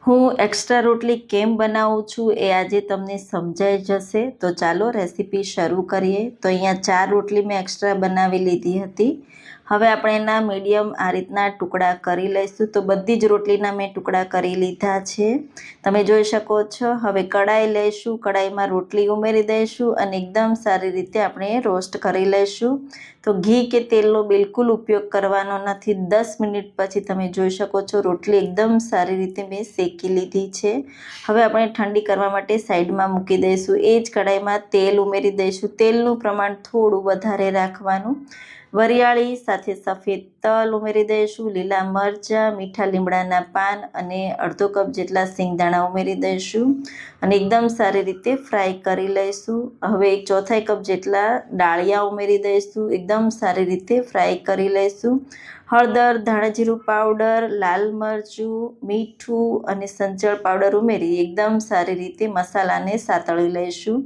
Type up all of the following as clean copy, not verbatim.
હું એક્સ્ટ્રા રોટલી કેમ બનાવું છું એ આજે તમને સમજાઈ જશે. તો ચાલો રેસીપી શરૂ કરીએ. તો અહીંયા 4 રોટલી મેં એક્સ્ટ્રા બનાવી લીધી હતી. હવે આપણે એના મીડિયમ આ રીતના ટુકડા કરી લઈશું. તો બધી જ રોટલીના મેં ટુકડા કરી લીધા છે, તમે જોઈ શકો છો. હવે કઢાઈ લઈશું, કઢાઈમાં રોટલી ઉમેરી દઈશું અને એકદમ સારી રીતે આપણે રોસ્ટ કરી લઈશું. તો ઘી કે તેલનો બિલકુલ ઉપયોગ કરવાનો નથી. 10 મિનિટ પછી તમે જોઈ શકો છો રોટલી એકદમ સારી રીતે મેં શેકી લીધી છે. હવે આપણે ઠંડી કરવા માટે સાઈડમાં મૂકી દઈશું. એ જ કઢાઈમાં તેલ ઉમેરી દઈશું. તેલનું પ્રમાણ થોડું વધારે રાખવાનું. વરિયાળી સાથે સફેદ તલ ઉમેરી દઈશું, લીલા મરચાં, મીઠા લીમડાના પાન અને અડધો કપ જેટલા સિંગદાણા ઉમેરી દઈશું અને એકદમ સારી રીતે ફ્રાય કરી લઈશું. હવે 1/4 કપ જેટલા ડાળિયા ઉમેરી દઈશું, એકદમ સારી રીતે ફ્રાય કરી લઈશું. હળદર, ધાણાજીરું પાવડર, લાલ મરચું, મીઠું અને સંચળ પાવડર ઉમેરી એકદમ સારી રીતે મસાલાને સાતળી લઈશું.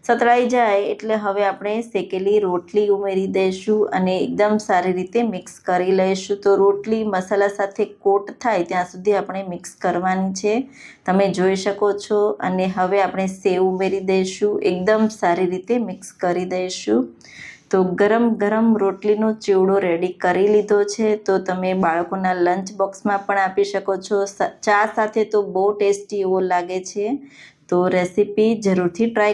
સતળાઈ જાય એટલે હવે આપણે શેકેલી રોટલી ઉમેરી દઈશું અને એકદમ સારી રીતે મિક્સ કરી લઈશું. તો રોટલી મસાલા સાથે કોટ થાય ત્યાં સુધી આપણે મિક્સ કરવાની છે, તમે જોઈ શકો છો. અને હવે આપણે સેવ ઉમેરી દઈશું, એકદમ સારી રીતે મિક્સ કરી દઈશું. તો ગરમ ગરમ રોટલીનો ચેવડો રેડી કરી લીધો છે. તો તમે બાળકોના લંચ બોક્સમાં પણ આપી શકો છો. ચા સાથે તો બહુ ટેસ્ટી એવો લાગે છે. તો રેસીપી જરૂરથી ટ્રાય